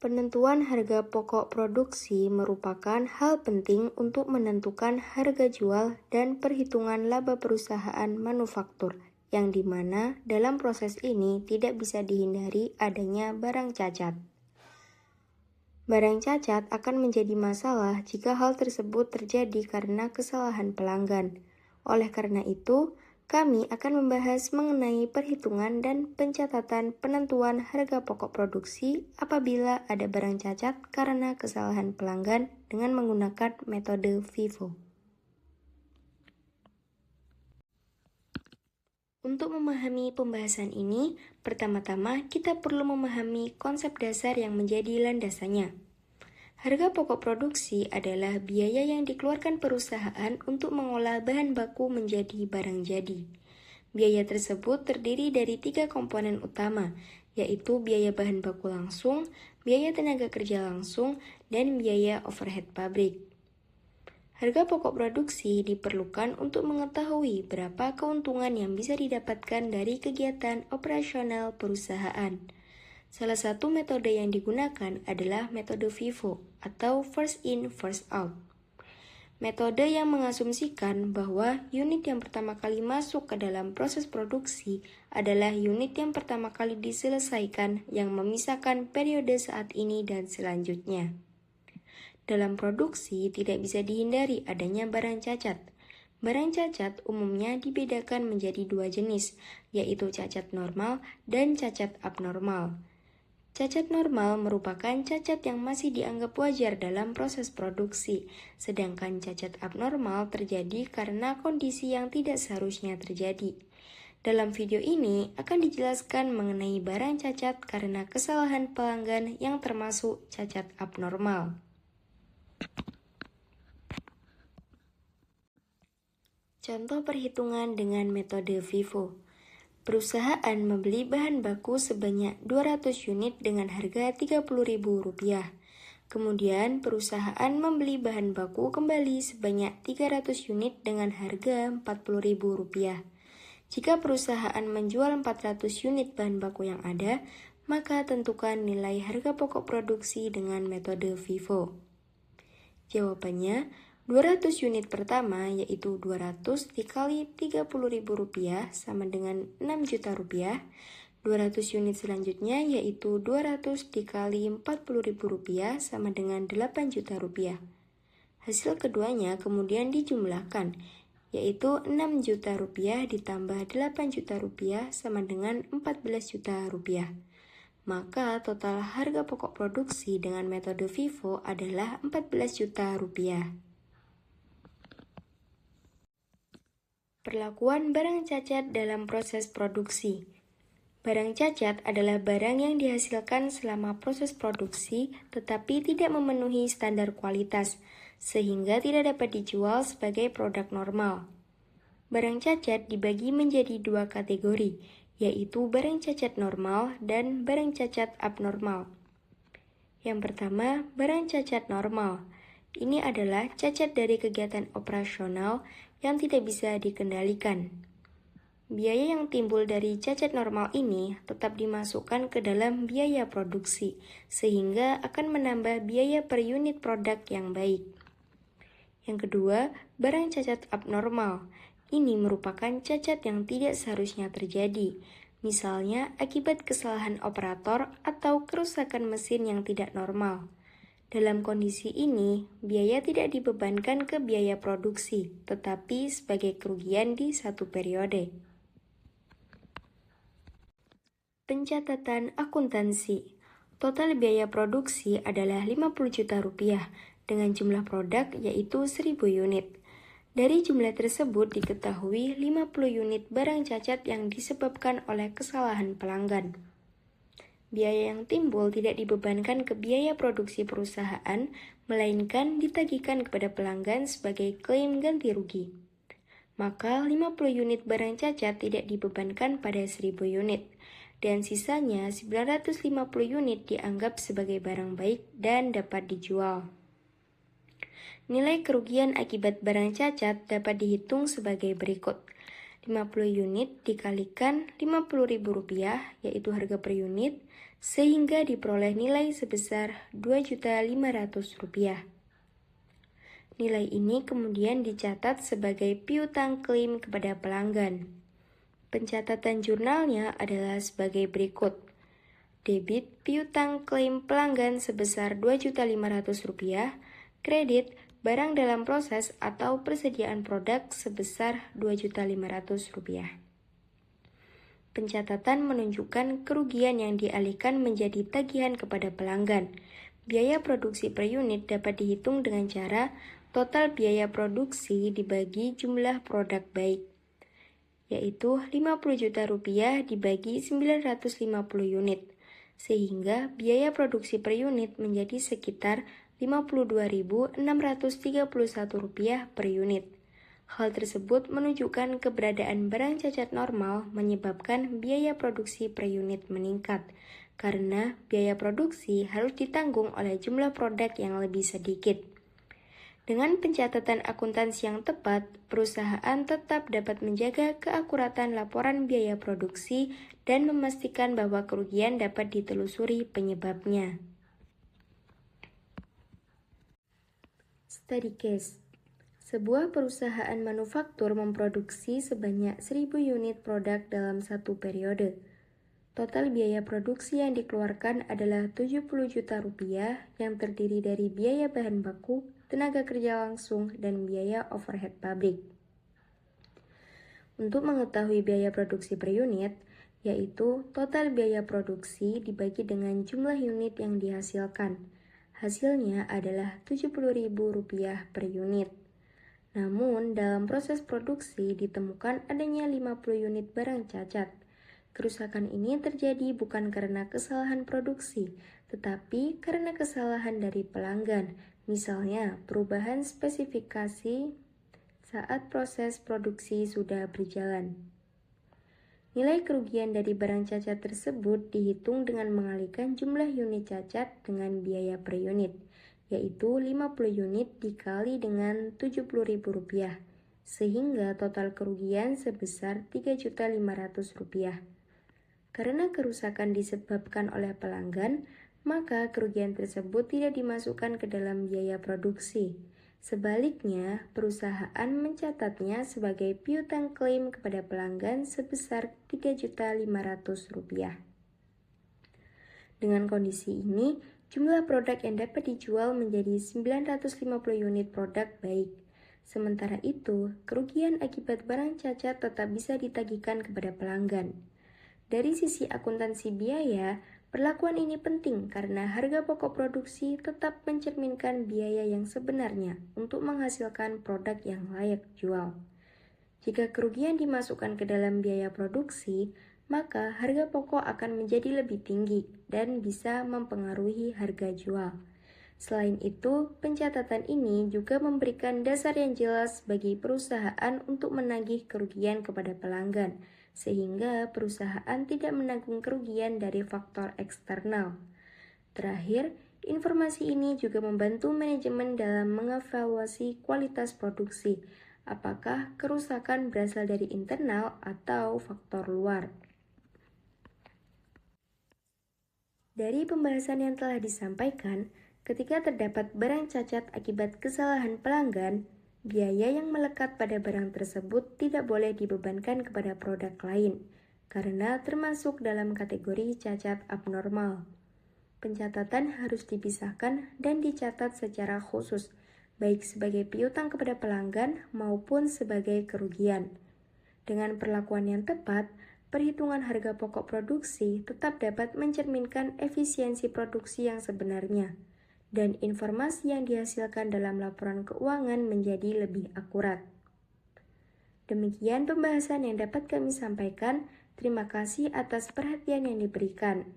Penentuan harga pokok produksi merupakan hal penting untuk menentukan harga jual dan perhitungan laba perusahaan manufaktur, yang dimana dalam proses ini tidak bisa dihindari adanya barang cacat. Barang cacat akan menjadi masalah jika hal tersebut terjadi karena kesalahan pelanggan. Oleh karena itu, kami akan membahas mengenai perhitungan dan pencatatan penentuan harga pokok produksi apabila ada barang cacat karena kesalahan pelanggan dengan menggunakan metode FIFO. Untuk memahami pembahasan ini, pertama-tama kita perlu memahami konsep dasar yang menjadi landasannya. Harga pokok produksi adalah biaya yang dikeluarkan perusahaan untuk mengolah bahan baku menjadi barang jadi. Biaya tersebut terdiri dari 3 komponen utama, yaitu biaya bahan baku langsung, biaya tenaga kerja langsung, dan biaya overhead pabrik. Harga pokok produksi diperlukan untuk mengetahui berapa keuntungan yang bisa didapatkan dari kegiatan operasional perusahaan. Salah satu metode yang digunakan adalah metode FIFO atau First In, First Out. Metode yang mengasumsikan bahwa unit yang pertama kali masuk ke dalam proses produksi adalah unit yang pertama kali diselesaikan yang memisahkan periode saat ini dan selanjutnya. Dalam produksi tidak bisa dihindari adanya barang cacat. Barang cacat umumnya dibedakan menjadi 2 jenis, yaitu cacat normal dan cacat abnormal. Cacat normal merupakan cacat yang masih dianggap wajar dalam proses produksi, sedangkan cacat abnormal terjadi karena kondisi yang tidak seharusnya terjadi. Dalam video ini akan dijelaskan mengenai barang cacat karena kesalahan pelanggan yang termasuk cacat abnormal. Contoh perhitungan dengan metode FIFO. Perusahaan membeli bahan baku sebanyak 200 unit dengan harga Rp30.000. Kemudian perusahaan membeli bahan baku kembali sebanyak 300 unit dengan harga Rp40.000. Jika perusahaan menjual 400 unit bahan baku yang ada, maka tentukan nilai harga pokok produksi dengan metode FIFO. Jawabannya, 200 unit pertama yaitu 200 dikali Rp30.000 sama dengan Rp6 juta. 200 unit selanjutnya yaitu 200 dikali Rp40.000 sama dengan Rp8 juta. Hasil keduanya kemudian dijumlahkan, yaitu Rp6 juta ditambah Rp8 juta sama dengan Rp14 juta. Maka total harga pokok produksi dengan metode FIFO adalah Rp14 juta. Perlakuan barang cacat dalam proses produksi. Barang cacat adalah barang yang dihasilkan selama proses produksi tetapi tidak memenuhi standar kualitas, sehingga tidak dapat dijual sebagai produk normal. Barang cacat dibagi menjadi 2 kategori, yaitu barang cacat normal dan barang cacat abnormal. Yang pertama, barang cacat normal. Ini adalah cacat dari kegiatan operasional yang tidak bisa dikendalikan. Biaya yang timbul dari cacat normal ini tetap dimasukkan ke dalam biaya produksi, sehingga akan menambah biaya per unit produk yang baik. Yang kedua, barang cacat abnormal. Ini merupakan cacat yang tidak seharusnya terjadi, misalnya akibat kesalahan operator atau kerusakan mesin yang tidak normal. Dalam kondisi ini, biaya tidak dibebankan ke biaya produksi, tetapi sebagai kerugian di satu periode. Pencatatan akuntansi. Total biaya produksi adalah Rp50 juta dengan jumlah produk yaitu 1.000 unit. Dari jumlah tersebut diketahui 50 unit barang cacat yang disebabkan oleh kesalahan pelanggan. Biaya yang timbul tidak dibebankan ke biaya produksi perusahaan, melainkan ditagihkan kepada pelanggan sebagai klaim ganti rugi. Maka 50 unit barang cacat tidak dibebankan pada 1.000 unit, dan sisanya 950 unit dianggap sebagai barang baik dan dapat dijual. Nilai kerugian akibat barang cacat dapat dihitung sebagai berikut. 50 unit dikalikan Rp50.000, yaitu harga per unit, sehingga diperoleh nilai sebesar Rp2.500.000. Nilai ini kemudian dicatat sebagai piutang klaim kepada pelanggan. Pencatatan jurnalnya adalah sebagai berikut. Debit piutang klaim pelanggan sebesar Rp2.500.000, kredit barang dalam proses atau persediaan produk sebesar Rp2.500.000. Pencatatan menunjukkan kerugian yang dialihkan menjadi tagihan kepada pelanggan. Biaya produksi per unit dapat dihitung dengan cara total biaya produksi dibagi jumlah produk baik, yaitu Rp50 juta dibagi 950 unit, sehingga biaya produksi per unit menjadi sekitar Rp52.631 per unit. Hal tersebut menunjukkan keberadaan barang cacat normal menyebabkan biaya produksi per unit meningkat, karena biaya produksi harus ditanggung oleh jumlah produk yang lebih sedikit. Dengan pencatatan akuntansi yang tepat, perusahaan tetap dapat menjaga keakuratan laporan biaya produksi dan memastikan bahwa kerugian dapat ditelusuri penyebabnya. Study case. Sebuah perusahaan manufaktur memproduksi sebanyak 1.000 unit produk dalam satu periode. Total biaya produksi yang dikeluarkan adalah Rp70 juta yang terdiri dari biaya bahan baku, tenaga kerja langsung, dan biaya overhead pabrik. Untuk mengetahui biaya produksi per unit, yaitu total biaya produksi dibagi dengan jumlah unit yang dihasilkan. Hasilnya adalah Rp70.000 per unit. Namun, dalam proses produksi ditemukan adanya 50 unit barang cacat. Kerusakan ini terjadi bukan karena kesalahan produksi, tetapi karena kesalahan dari pelanggan, misalnya perubahan spesifikasi saat proses produksi sudah berjalan. Nilai kerugian dari barang cacat tersebut dihitung dengan mengalihkan jumlah unit cacat dengan biaya per unit, yaitu 50 unit dikali dengan Rp70.000, sehingga total kerugian sebesar Rp3.500.000. Karena kerusakan disebabkan oleh pelanggan, maka kerugian tersebut tidak dimasukkan ke dalam biaya produksi. Sebaliknya, perusahaan mencatatnya sebagai piutang klaim kepada pelanggan sebesar Rp3.500.000. Dengan kondisi ini, jumlah produk yang dapat dijual menjadi 950 unit produk baik. Sementara itu, kerugian akibat barang cacat tetap bisa ditagihkan kepada pelanggan. Dari sisi akuntansi biaya, perlakuan ini penting karena harga pokok produksi tetap mencerminkan biaya yang sebenarnya untuk menghasilkan produk yang layak jual. Jika kerugian dimasukkan ke dalam biaya produksi, maka harga pokok akan menjadi lebih tinggi dan bisa mempengaruhi harga jual. Selain itu, pencatatan ini juga memberikan dasar yang jelas bagi perusahaan untuk menagih kerugian kepada pelanggan, sehingga perusahaan tidak menanggung kerugian dari faktor eksternal. Terakhir, informasi ini juga membantu manajemen dalam mengevaluasi kualitas produksi, apakah kerusakan berasal dari internal atau faktor luar. Dari pembahasan yang telah disampaikan, ketika terdapat barang cacat akibat kesalahan pelanggan, biaya yang melekat pada barang tersebut tidak boleh dibebankan kepada produk lain, karena termasuk dalam kategori cacat abnormal. Pencatatan harus dipisahkan dan dicatat secara khusus, baik sebagai piutang kepada pelanggan maupun sebagai kerugian. Dengan perlakuan yang tepat, perhitungan harga pokok produksi tetap dapat mencerminkan efisiensi produksi yang sebenarnya, dan informasi yang dihasilkan dalam laporan keuangan menjadi lebih akurat. Demikian pembahasan yang dapat kami sampaikan. Terima kasih atas perhatian yang diberikan.